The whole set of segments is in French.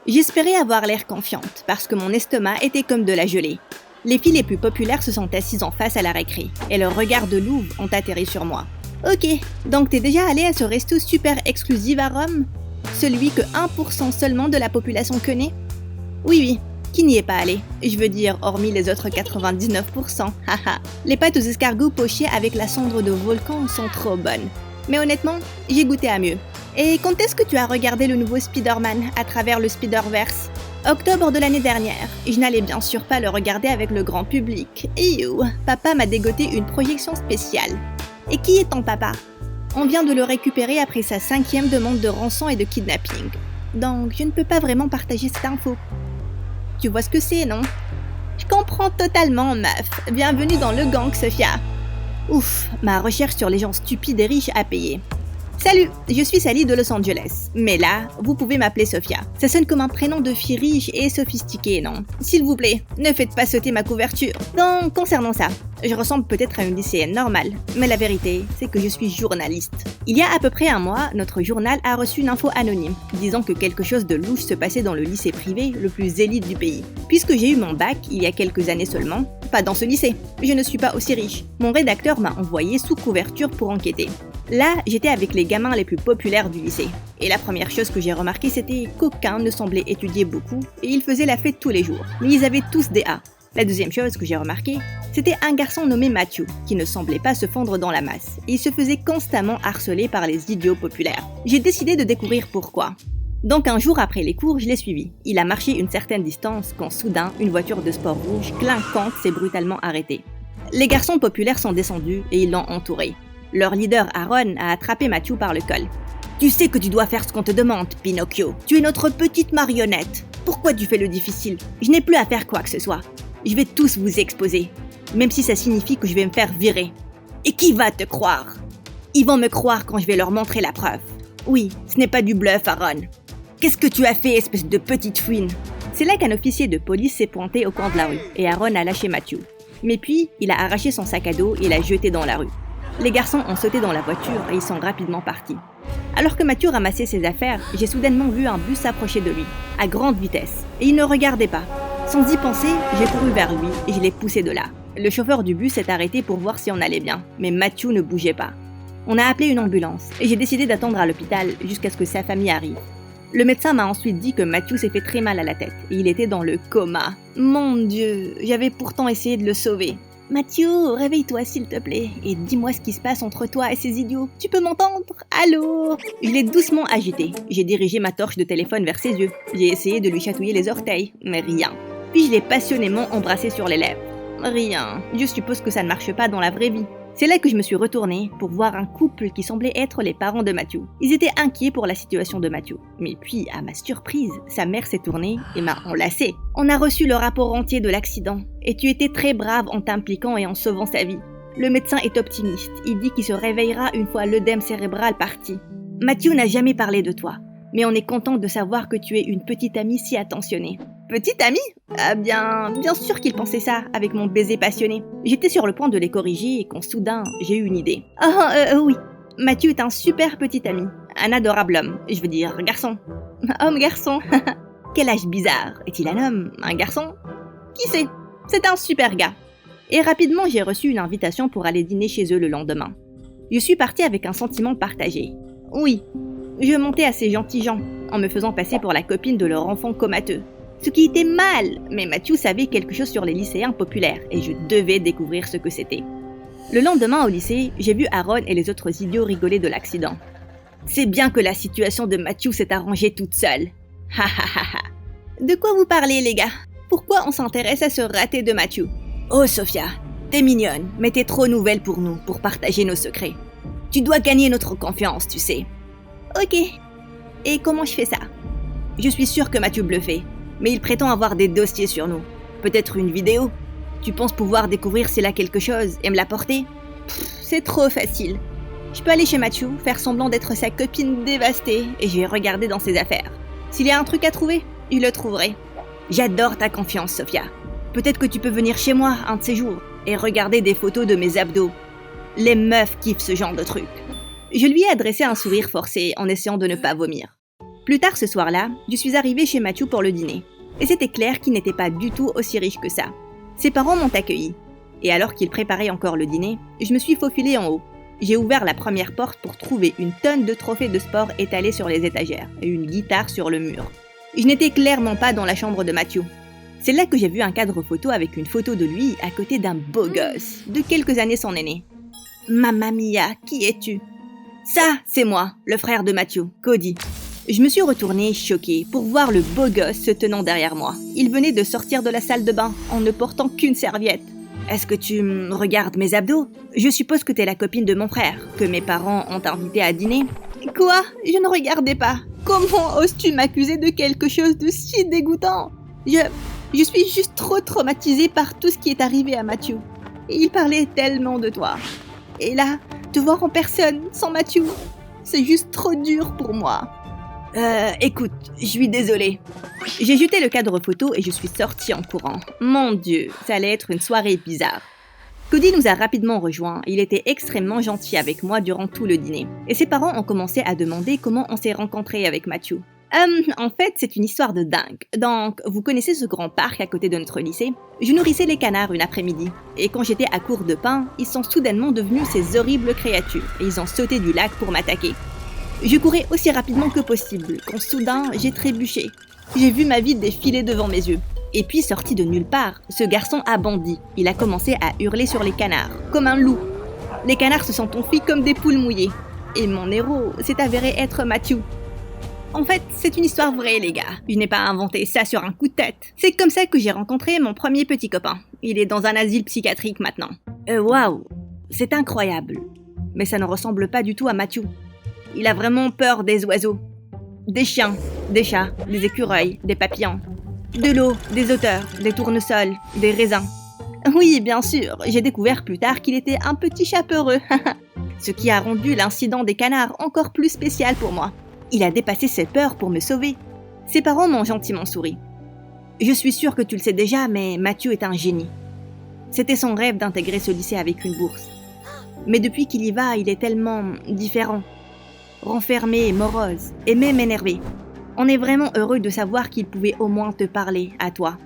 J'espérais avoir l'air confiante, parce que mon estomac était comme de la gelée. Les filles les plus populaires se sont assises en face à la récré, et leurs regards de louve ont atterri sur moi. Ok, donc t'es déjà allé à ce resto super exclusif à Rome? Celui que 1% seulement de la population connaît? Oui, qui n'y est pas allé? Je veux dire, hormis les autres 99%, haha. Les pâtes aux escargots pochés avec la cendre de volcan sont trop bonnes. Mais honnêtement, j'ai goûté à mieux. Et quand est-ce que tu as regardé le nouveau Spider-Man à travers le Spider-Verse? Octobre de l'année dernière. Je n'allais bien sûr pas le regarder avec le grand public. Ew, papa m'a dégoté une projection spéciale. Et qui est ton papa? On vient de le récupérer après sa 5e demande de rançon et de kidnapping. Donc je ne peux pas vraiment partager cette info. Tu vois ce que c'est, non? Je comprends totalement, meuf. Bienvenue dans le gang, Sophia. Ouf, ma recherche sur les gens stupides et riches a payé. Salut, je suis Sally de Los Angeles. Mais là, vous pouvez m'appeler Sophia. Ça sonne comme un prénom de fille riche et sophistiquée, non? S'il vous plaît, ne faites pas sauter ma couverture. Donc, concernant ça, je ressemble peut-être à une lycéenne normale, mais la vérité, c'est que je suis journaliste. Il y a à peu près un mois, notre journal a reçu une info anonyme, disant que quelque chose de louche se passait dans le lycée privé le plus élite du pays. Puisque j'ai eu mon bac il y a quelques années seulement, pas dans ce lycée, je ne suis pas aussi riche. Mon rédacteur m'a envoyé sous couverture pour enquêter. Là, j'étais avec les gamins les plus populaires du lycée. Et la première chose que j'ai remarqué, c'était qu'aucun ne semblait étudier beaucoup et ils faisaient la fête tous les jours. Mais ils avaient tous des A. La deuxième chose que j'ai remarqué, c'était un garçon nommé Matthew, qui ne semblait pas se fondre dans la masse. Et il se faisait constamment harceler par les idiots populaires. J'ai décidé de découvrir pourquoi. Donc un jour après les cours, je l'ai suivi. Il a marché une certaine distance quand soudain, une voiture de sport rouge clinquante s'est brutalement arrêtée. Les garçons populaires sont descendus et ils l'ont entouré. Leur leader Aaron a attrapé Matthew par le col. « Tu sais que tu dois faire ce qu'on te demande, Pinocchio. Tu es notre petite marionnette. Pourquoi tu fais le difficile? Je n'ai plus à faire quoi que ce soit. Je vais tous vous exposer, même si ça signifie que je vais me faire virer. Et qui va te croire? Ils vont me croire quand je vais leur montrer la preuve. Oui, ce n'est pas du bluff, Aaron. Qu'est-ce que tu as fait, espèce de petite fouine? » C'est là qu'un officier de police s'est pointé au coin de la rue, et Aaron a lâché Matthew. Mais puis, il a arraché son sac à dos et l'a jeté dans la rue. Les garçons ont sauté dans la voiture et ils sont rapidement partis. Alors que Matthew ramassait ses affaires, j'ai soudainement vu un bus s'approcher de lui, à grande vitesse, et il ne regardait pas. Sans y penser, j'ai couru vers lui et je l'ai poussé de là. Le chauffeur du bus s'est arrêté pour voir si on allait bien, mais Matthew ne bougeait pas. On a appelé une ambulance et j'ai décidé d'attendre à l'hôpital jusqu'à ce que sa famille arrive. Le médecin m'a ensuite dit que Matthew s'est fait très mal à la tête et il était dans le coma. Mon Dieu, j'avais pourtant essayé de le sauver. Matthew, réveille-toi s'il te plaît et dis-moi ce qui se passe entre toi et ces idiots. Tu peux m'entendre? Allô? Je l'ai doucement agité. J'ai dirigé ma torche de téléphone vers ses yeux. J'ai essayé de lui chatouiller les orteils, mais rien. Puis je l'ai passionnément embrassé sur les lèvres. Rien. Je suppose que ça ne marche pas dans la vraie vie. C'est là que je me suis retournée pour voir un couple qui semblait être les parents de Matthew. Ils étaient inquiets pour la situation de Matthew. Mais puis, à ma surprise, sa mère s'est tournée et m'a enlacée. On a reçu le rapport entier de l'accident. Et tu étais très brave en t'impliquant et en sauvant sa vie. Le médecin est optimiste. Il dit qu'il se réveillera une fois l'œdème cérébral parti. Matthew n'a jamais parlé de toi. Mais on est content de savoir que tu es une petite amie si attentionnée. Petite amie? Ah bien sûr qu'il pensait ça, avec mon baiser passionné. J'étais sur le point de les corriger et quand soudain, j'ai eu une idée. Oui, Matthew est un super petit ami. Un adorable homme, je veux dire garçon. Homme-garçon. Quel âge bizarre. Est-il un homme? Un garçon? Qui sait? C'est un super gars. Et rapidement, j'ai reçu une invitation pour aller dîner chez eux le lendemain. Je suis partie avec un sentiment partagé. Oui, je montais à ces gentils gens, en me faisant passer pour la copine de leur enfant comateux. Ce qui était mal, mais Matthew savait quelque chose sur les lycéens populaires, et je devais découvrir ce que c'était. Le lendemain au lycée, j'ai vu Aaron et les autres idiots rigoler de l'accident. C'est bien que la situation de Matthew s'est arrangée toute seule. Ha ha ha ha. De quoi vous parlez les gars? Pourquoi on s'intéresse à ce raté de Matthew? Oh Sophia, t'es mignonne, mais t'es trop nouvelle pour nous, pour partager nos secrets. Tu dois gagner notre confiance, tu sais. Ok. Et comment je fais ça? Je suis sûre que Matthew bluffait, mais il prétend avoir des dossiers sur nous. Peut-être une vidéo? Tu penses pouvoir découvrir s'il a quelque chose et me l'apporter? C'est trop facile. Je peux aller chez Matthew, faire semblant d'être sa copine dévastée et je vais regarder dans ses affaires. S'il y a un truc à trouver, je le trouverai. J'adore ta confiance, Sophia. Peut-être que tu peux venir chez moi un de ces jours et regarder des photos de mes abdos. Les meufs kiffent ce genre de truc. Je lui ai adressé un sourire forcé en essayant de ne pas vomir. Plus tard ce soir-là, je suis arrivée chez Mathieu pour le dîner. Et c'était clair qu'il n'était pas du tout aussi riche que ça. Ses parents m'ont accueilli. Et alors qu'il préparait encore le dîner, je me suis faufilée en haut. J'ai ouvert la première porte pour trouver une tonne de trophées de sport étalés sur les étagères et une guitare sur le mur. Je n'étais clairement pas dans la chambre de Mathieu. C'est là que j'ai vu un cadre photo avec une photo de lui à côté d'un beau gosse, de quelques années son aîné. Mamma mia, qui es-tu? Ça, c'est moi, le frère de Mathieu, Cody. Je me suis retournée choquée pour voir le beau gosse se tenant derrière moi. Il venait de sortir de la salle de bain en ne portant qu'une serviette. Est-ce que tu regardes mes abdos? Je suppose que t'es la copine de mon frère, que mes parents ont invité à dîner. Quoi? Je ne regardais pas. Comment oses-tu m'accuser de quelque chose de si dégoûtant? Je suis juste trop traumatisée par tout ce qui est arrivé à Mathieu. Il parlait tellement de toi. Et là, te voir en personne, sans Mathieu, c'est juste trop dur pour moi. Écoute, je suis désolée. J'ai jeté le cadre photo et je suis sortie en courant. Mon Dieu, ça allait être une soirée bizarre. Cody nous a rapidement rejoints. Il était extrêmement gentil avec moi durant tout le dîner. Et ses parents ont commencé à demander comment on s'est rencontrés avec Mathieu. En fait, c'est une histoire de dingue. Donc, vous connaissez ce grand parc à côté de notre lycée? Je nourrissais les canards une après-midi. Et quand j'étais à court de pain, ils sont soudainement devenus ces horribles créatures. Et ils ont sauté du lac pour m'attaquer. Je courais aussi rapidement que possible, quand soudain, j'ai trébuché. J'ai vu ma vie défiler devant mes yeux. Et puis, sorti de nulle part, ce garçon a bondi. Il a commencé à hurler sur les canards, comme un loup. Les canards se sont enfuis comme des poules mouillées. Et mon héros s'est avéré être Mathieu. En fait, c'est une histoire vraie, les gars. Je n'ai pas inventé ça sur un coup de tête. C'est comme ça que j'ai rencontré mon premier petit copain. Il est dans un asile psychiatrique maintenant. Waouh, c'est incroyable. Mais ça ne ressemble pas du tout à Mathieu. Il a vraiment peur des oiseaux. Des chiens, des chats, des écureuils, des papillons. De l'eau, des otters, des tournesols, des raisins. Oui, bien sûr, j'ai découvert plus tard qu'il était un petit chat peureux. Ce qui a rendu l'incident des canards encore plus spécial pour moi. Il a dépassé ses peurs pour me sauver. Ses parents m'ont gentiment souri. Je suis sûre que tu le sais déjà, mais Mathieu est un génie. C'était son rêve d'intégrer ce lycée avec une bourse. Mais depuis qu'il y va, il est tellement différent. Renfermé, morose, et même énervé. On est vraiment heureux de savoir qu'il pouvait au moins te parler, à toi.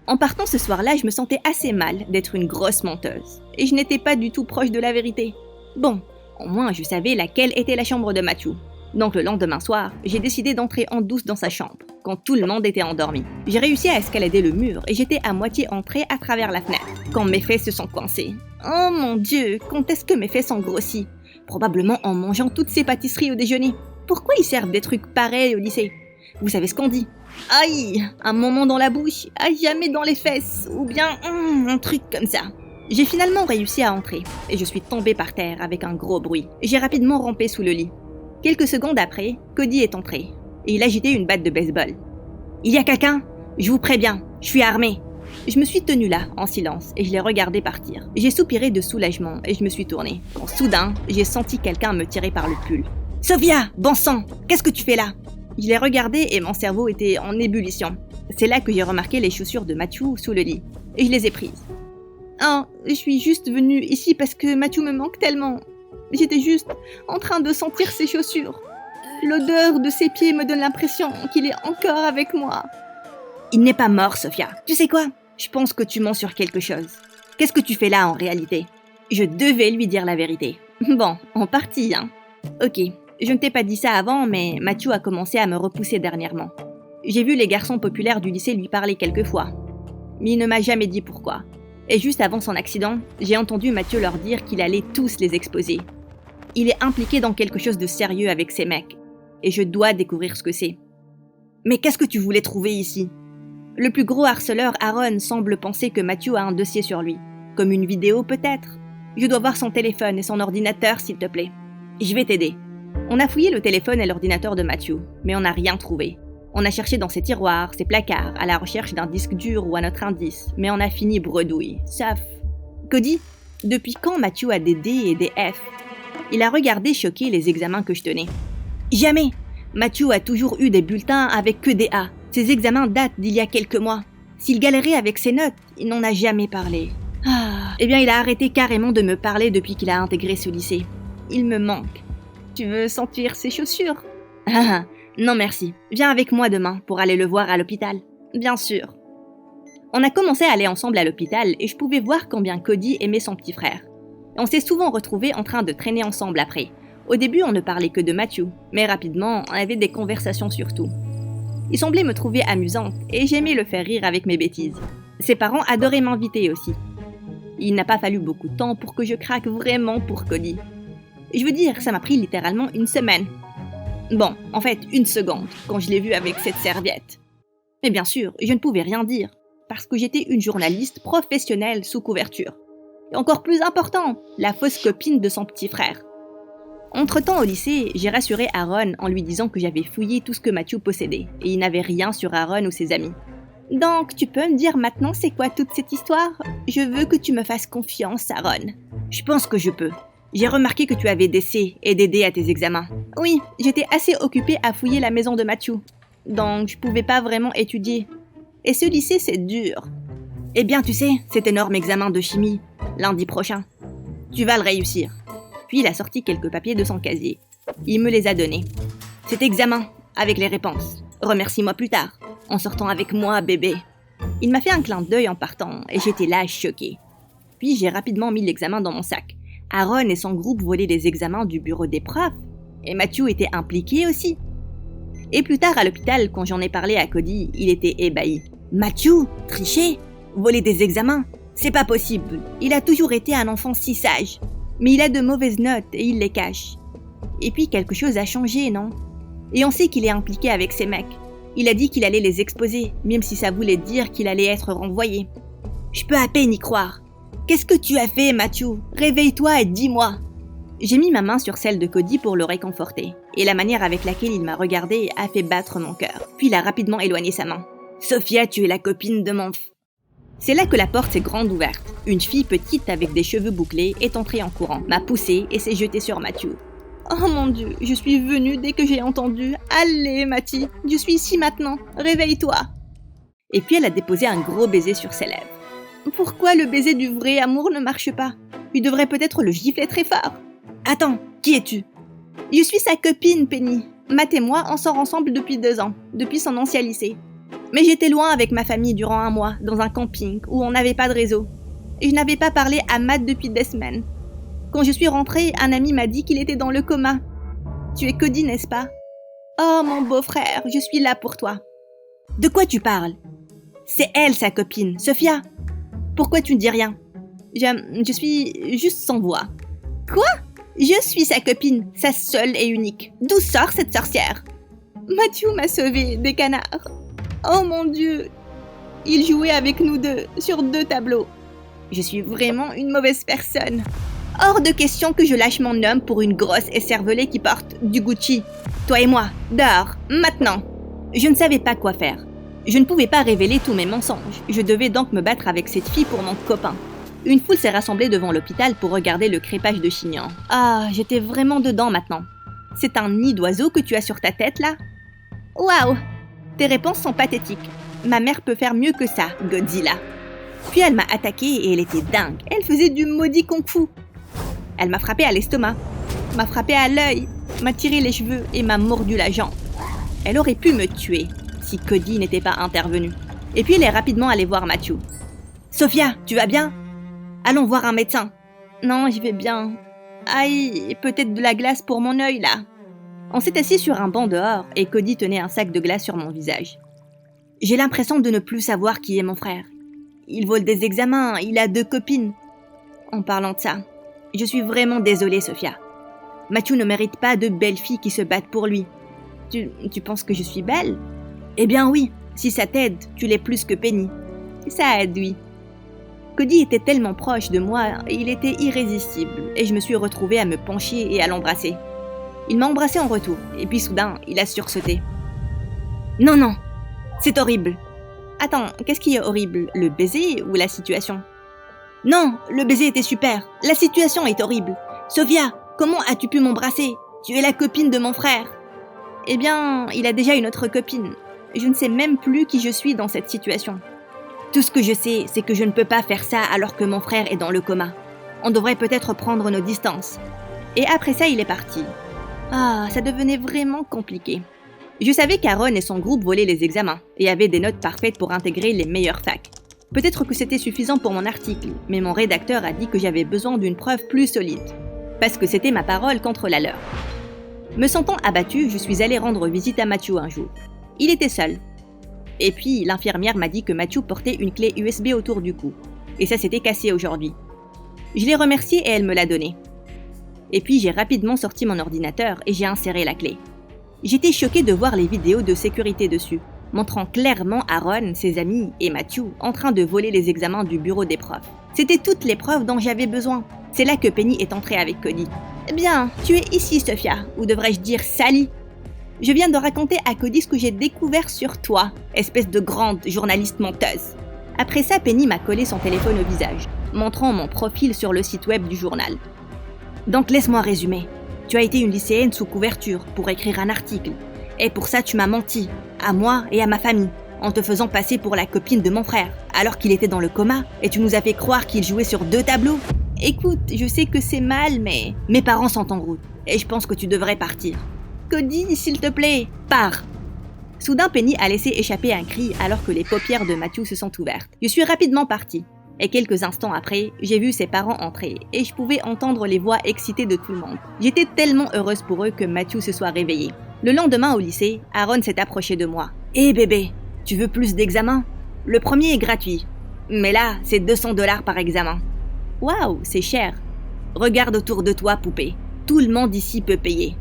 En partant ce soir-là, je me sentais assez mal d'être une grosse menteuse. Et je n'étais pas du tout proche de la vérité. Bon, au moins je savais laquelle était la chambre de Mathieu. Donc le lendemain soir, j'ai décidé d'entrer en douce dans sa chambre, quand tout le monde était endormi. J'ai réussi à escalader le mur et j'étais à moitié entrée à travers la fenêtre, quand mes fesses se sont coincées. Oh mon Dieu, quand est-ce que mes fesses ont grossi? Probablement en mangeant toutes ces pâtisseries au déjeuner. Pourquoi ils servent des trucs pareils au lycée? Vous savez ce qu'on dit? Aïe, un moment dans la bouche, à jamais dans les fesses, ou bien un truc comme ça. J'ai finalement réussi à entrer, et je suis tombée par terre avec un gros bruit. J'ai rapidement rampé sous le lit. Quelques secondes après, Cody est entré, et il agitait une batte de baseball. « Il y a quelqu'un? Je vous préviens, je suis armée !» Je me suis tenue là, en silence, et je l'ai regardé partir. J'ai soupiré de soulagement, et je me suis tournée. Quand soudain, j'ai senti quelqu'un me tirer par le pull. « Sophia, bon sang, qu'est-ce que tu fais là ?» Je l'ai regardé et mon cerveau était en ébullition. C'est là que j'ai remarqué les chaussures de Mathieu sous le lit, et je les ai prises. « Oh, je suis juste venue ici parce que Mathieu me manque tellement. J'étais juste en train de sentir ses chaussures. L'odeur de ses pieds me donne l'impression qu'il est encore avec moi. » « Il n'est pas mort, Sophia. Tu sais quoi? Je pense que tu mens sur quelque chose. Qu'est-ce que tu fais là en réalité? » Je devais lui dire la vérité. Bon, en partie, hein. Ok, je ne t'ai pas dit ça avant, mais Mathieu a commencé à me repousser dernièrement. J'ai vu les garçons populaires du lycée lui parler quelques fois. Mais il ne m'a jamais dit pourquoi. Et juste avant son accident, j'ai entendu Mathieu leur dire qu'il allait tous les exposer. Il est impliqué dans quelque chose de sérieux avec ces mecs. Et je dois découvrir ce que c'est. Mais qu'est-ce que tu voulais trouver ici? Le plus gros harceleur, Aaron, semble penser que Mathieu a un dossier sur lui. Comme une vidéo peut-être. Je dois voir son téléphone et son ordinateur, s'il te plaît. Je vais t'aider. On a fouillé le téléphone et l'ordinateur de Mathieu, mais on n'a rien trouvé. On a cherché dans ses tiroirs, ses placards, à la recherche d'un disque dur ou un autre indice, mais on a fini bredouille. Sauf... Cody, depuis quand Mathieu a des D et des F? Il a regardé choqué les examens que je tenais. Jamais! Mathieu a toujours eu des bulletins avec que des A. Ses examens datent d'il y a quelques mois. S'il galérait avec ses notes, il n'en a jamais parlé. Eh bien, il a arrêté carrément de me parler depuis qu'il a intégré ce lycée. Il me manque. Tu veux sentir ses chaussures? Non merci, viens avec moi demain pour aller le voir à l'hôpital. Bien sûr. On a commencé à aller ensemble à l'hôpital et je pouvais voir combien Cody aimait son petit frère. Et on s'est souvent retrouvés en train de traîner ensemble après. Au début, on ne parlait que de Matthew, mais rapidement, on avait des conversations sur tout. Il semblait me trouver amusante et j'aimais le faire rire avec mes bêtises. Ses parents adoraient m'inviter aussi. Il n'a pas fallu beaucoup de temps pour que je craque vraiment pour Cody. Je veux dire, ça m'a pris littéralement une semaine. Bon, en fait, une seconde, quand je l'ai vu avec cette serviette. Mais bien sûr, je ne pouvais rien dire, parce que j'étais une journaliste professionnelle sous couverture. Et encore plus important, la fausse copine de son petit frère. Entre-temps, au lycée, j'ai rassuré Aaron en lui disant que j'avais fouillé tout ce que Matthew possédait, et il n'avait rien sur Aaron ou ses amis. Donc, tu peux me dire maintenant c'est quoi toute cette histoire? Je veux que tu me fasses confiance, Aaron. Je pense que je peux. J'ai remarqué que tu avais des C et des D à tes examens. Oui, j'étais assez occupée à fouiller la maison de Matthew. Donc, je pouvais pas vraiment étudier. Et ce lycée, c'est dur. Eh bien, tu sais, cet énorme examen de chimie, lundi prochain. Tu vas le réussir. Puis il a sorti quelques papiers de son casier. Il me les a donnés. Cet examen, avec les réponses. Remercie-moi plus tard, en sortant avec moi, bébé. Il m'a fait un clin d'œil en partant, et j'étais là choquée. Puis j'ai rapidement mis l'examen dans mon sac. Aaron et son groupe volaient les examens du bureau des profs, et Matthew était impliqué aussi. Et plus tard à l'hôpital, quand j'en ai parlé à Cody, il était ébahi. Matthew, tricher? Voler des examens? C'est pas possible. Il a toujours été un enfant si sage. Mais il a de mauvaises notes et il les cache. Et puis quelque chose a changé, non? Et on sait qu'il est impliqué avec ces mecs. Il a dit qu'il allait les exposer, même si ça voulait dire qu'il allait être renvoyé. Je peux à peine y croire. Qu'est-ce que tu as fait, Matthew? Réveille-toi et dis-moi. J'ai mis ma main sur celle de Cody pour le réconforter, et la manière avec laquelle il m'a regardé a fait battre mon cœur. Puis il a rapidement éloigné sa main. Sophia, tu es la copine de mon... C'est là que la porte s'est grande ouverte. Une fille petite avec des cheveux bouclés est entrée en courant, m'a poussée et s'est jetée sur Matthew. Oh mon Dieu, je suis venue dès que j'ai entendu. Allez, Matty, je suis ici maintenant. Réveille-toi. Et puis elle a déposé un gros baiser sur ses lèvres. Pourquoi le baiser du vrai amour ne marche pas? Il devrait peut-être le gifler très fort. Attends, qui es-tu? Je suis sa copine, Penny. Matt et moi, on sort ensemble depuis 2 ans, depuis son ancien lycée. Mais j'étais loin avec ma famille durant 1 mois, dans un camping où on n'avait pas de réseau. Et je n'avais pas parlé à Matt depuis des semaines. Quand je suis rentrée, un ami m'a dit qu'il était dans le coma. Tu es Cody, n'est-ce pas? Oh, mon beau-frère, je suis là pour toi. De quoi tu parles? C'est elle, sa copine, Sophia. Pourquoi tu ne dis rien? Je suis juste sans voix. Quoi? Je suis sa copine, sa seule et unique. D'où sort cette sorcière? Matthew m'a sauvée des canards. Oh mon Dieu! Il jouait avec nous deux, sur 2 tableaux. Je suis vraiment une mauvaise personne. Hors de question que je lâche mon homme pour une grosse écervelée qui porte du Gucci. Toi et moi, dehors, maintenant. Je ne savais pas quoi faire. Je ne pouvais pas révéler tous mes mensonges. Je devais donc me battre avec cette fille pour mon copain. Une foule s'est rassemblée devant l'hôpital pour regarder le crépage de Chignan. Ah, j'étais vraiment dedans maintenant. C'est un nid d'oiseau que tu as sur ta tête, là? Waouh! Tes réponses sont pathétiques. Ma mère peut faire mieux que ça, Godzilla. Puis elle m'a attaquée et elle était dingue. Elle faisait du maudit kung-fu. Elle m'a frappé à l'estomac, m'a frappé à l'œil, m'a tiré les cheveux et m'a mordu la jambe. Elle aurait pu me tuer si Cody n'était pas intervenu. Et puis elle est rapidement allée voir Matthew. Sophia, tu vas bien? Allons voir un médecin. Non, j'y vais bien. Aïe, peut-être de la glace pour mon œil là. On s'est assis sur un banc dehors et Cody tenait un sac de glace sur mon visage. J'ai l'impression de ne plus savoir qui est mon frère. Il vole des examens, il a 2 copines. En parlant de ça, je suis vraiment désolée, Sophia. Matthew ne mérite pas de belles filles qui se battent pour lui. Tu penses que je suis belle? Eh bien oui, si ça t'aide, tu l'es plus que Penny. Ça aide, oui. Cody était tellement proche de moi, il était irrésistible, et je me suis retrouvée à me pencher et à l'embrasser. Il m'a embrassé en retour, et puis soudain, il a sursauté. Non, non, c'est horrible. Attends, qu'est-ce qui est horrible, le baiser ou la situation? Non, le baiser était super, la situation est horrible. Sophia, comment as-tu pu m'embrasser? Tu es la copine de mon frère. Eh bien, il a déjà une autre copine. Je ne sais même plus qui je suis dans cette situation. Tout ce que je sais, c'est que je ne peux pas faire ça alors que mon frère est dans le coma. On devrait peut-être prendre nos distances. Et après ça, il est parti. Ah, ça devenait vraiment compliqué. Je savais qu'Aaron et son groupe volaient les examens et avaient des notes parfaites pour intégrer les meilleures facs. Peut-être que c'était suffisant pour mon article, mais mon rédacteur a dit que j'avais besoin d'une preuve plus solide. Parce que c'était ma parole contre la leur. Me sentant abattue, je suis allée rendre visite à Matthew un jour. Il était seul. Et puis, l'infirmière m'a dit que Matthew portait une clé USB autour du cou. Et ça s'était cassé aujourd'hui. Je l'ai remerciée et elle me l'a donnée. Et puis, j'ai rapidement sorti mon ordinateur et j'ai inséré la clé. J'étais choquée de voir les vidéos de sécurité dessus, montrant clairement Aaron, ses amis et Matthew en train de voler les examens du bureau des profs. C'était toutes les preuves dont j'avais besoin. C'est là que Penny est entrée avec Cody. « Bien, tu es ici, Sophia, ou devrais-je dire Sally. Je viens de raconter à Cody ce que j'ai découvert sur toi, espèce de grande journaliste menteuse. » Après ça, Penny m'a collé son téléphone au visage, montrant mon profil sur le site web du journal. « Donc laisse-moi résumer. Tu as été une lycéenne sous couverture pour écrire un article. Et pour ça, tu m'as menti, à moi et à ma famille, en te faisant passer pour la copine de mon frère, alors qu'il était dans le coma, et tu nous as fait croire qu'il jouait sur 2 tableaux. Écoute, je sais que c'est mal, mais mes parents sont en route, et je pense que tu devrais partir. Cody, s'il te plaît, pars. » Soudain, Penny a laissé échapper un cri alors que les paupières de Matthew se sont ouvertes. Je suis rapidement partie, et quelques instants après, j'ai vu ses parents entrer, et je pouvais entendre les voix excitées de tout le monde. J'étais tellement heureuse pour eux que Matthew se soit réveillé. Le lendemain au lycée, Aaron s'est approché de moi. « Hé bébé, tu veux plus d'examens ? Le premier est gratuit, mais là, c'est 200 $ par examen. » Waouh, c'est cher. Regarde autour de toi, poupée. Tout le monde ici peut payer.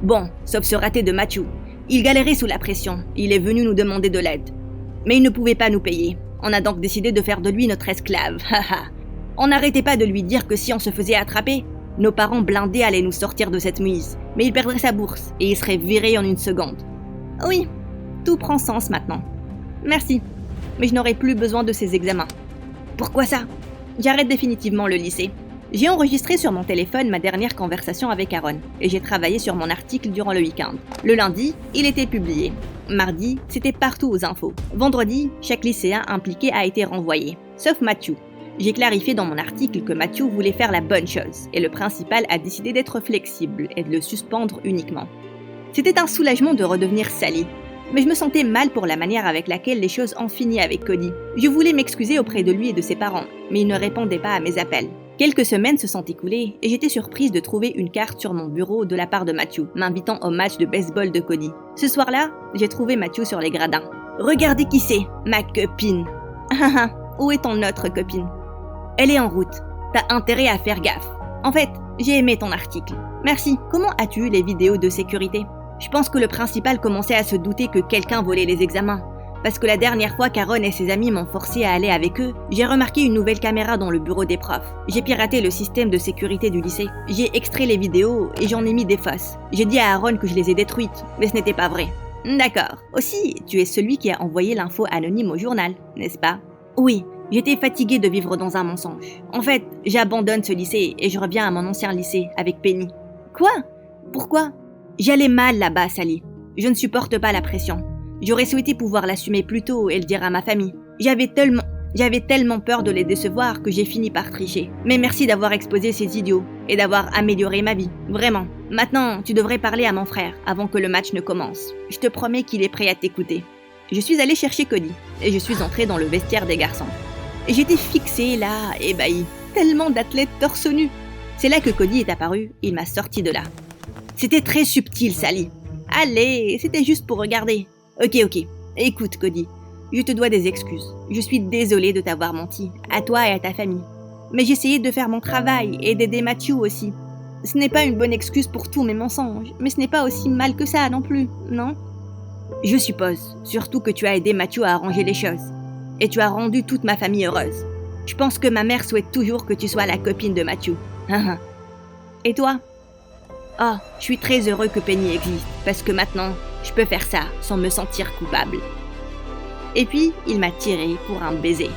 Bon, sauf ce raté de Matthew. Il galérait sous la pression. Il est venu nous demander de l'aide. Mais il ne pouvait pas nous payer. On a donc décidé de faire de lui notre esclave. On n'arrêtait pas de lui dire que si on se faisait attraper, nos parents blindés allaient nous sortir de cette mise. Mais il perdrait sa bourse et il serait viré en 1 seconde. Oui, tout prend sens maintenant. Merci, mais je n'aurai plus besoin de ces examens. Pourquoi ça ? J'arrête définitivement le lycée. J'ai enregistré sur mon téléphone ma dernière conversation avec Aaron et j'ai travaillé sur mon article durant le week-end. Le lundi, il était publié. Mardi, c'était partout aux infos. Vendredi, chaque lycéen impliqué a été renvoyé, sauf Matthew. J'ai clarifié dans mon article que Matthew voulait faire la bonne chose et le principal a décidé d'être flexible et de le suspendre uniquement. C'était un soulagement de redevenir Sally. Mais je me sentais mal pour la manière avec laquelle les choses ont fini avec Cody. Je voulais m'excuser auprès de lui et de ses parents, mais il ne répondait pas à mes appels. Quelques semaines se sont écoulées et j'étais surprise de trouver une carte sur mon bureau de la part de Matthew, m'invitant au match de baseball de Cody. Ce soir-là, j'ai trouvé Matthew sur les gradins. « Regardez qui c'est, ma copine !»« Où est ton autre copine ?»« Elle est en route. T'as intérêt à faire gaffe. En fait, j'ai aimé ton article. Merci. Comment as-tu eu les vidéos de sécurité ? Je pense que le principal commençait à se douter que quelqu'un volait les examens. Parce que la dernière fois qu'Aaron et ses amis m'ont forcé à aller avec eux, j'ai remarqué une nouvelle caméra dans le bureau des profs. J'ai piraté le système de sécurité du lycée. J'ai extrait les vidéos et j'en ai mis des fausses. J'ai dit à Aaron que je les ai détruites, mais ce n'était pas vrai. D'accord. Aussi, tu es celui qui a envoyé l'info anonyme au journal, n'est-ce pas ? Oui. J'étais fatiguée de vivre dans un mensonge. En fait, j'abandonne ce lycée et je reviens à mon ancien lycée avec Penny. Quoi ? Pourquoi ? J'allais mal là-bas, Sally. Je ne supporte pas la pression. J'aurais souhaité pouvoir l'assumer plus tôt et le dire à ma famille. J'avais tellement peur de les décevoir que j'ai fini par tricher. Mais merci d'avoir exposé ces idiots et d'avoir amélioré ma vie. Vraiment. Maintenant, tu devrais parler à mon frère avant que le match ne commence. Je te promets qu'il est prêt à t'écouter. Je suis allée chercher Cody et je suis entrée dans le vestiaire des garçons. Et j'étais fixée là, ébahie. Tellement d'athlètes torse nu. C'est là que Cody est apparu, il m'a sorti de là. C'était très subtil, Sally. Allez, c'était juste pour regarder. Ok. Écoute, Cody, je te dois des excuses. Je suis désolée de t'avoir menti, à toi et à ta famille. Mais j'essayais de faire mon travail et d'aider Matthew aussi. Ce n'est pas une bonne excuse pour tous mes mensonges, mais ce n'est pas aussi mal que ça non plus, non ? Je suppose, surtout que tu as aidé Matthew à arranger les choses. Et tu as rendu toute ma famille heureuse. Je pense que ma mère souhaite toujours que tu sois la copine de Matthew. Et toi ? Oh, je suis très heureux que Penny existe, parce que maintenant, je peux faire ça sans me sentir coupable. Et puis, il m'a tiré pour un baiser.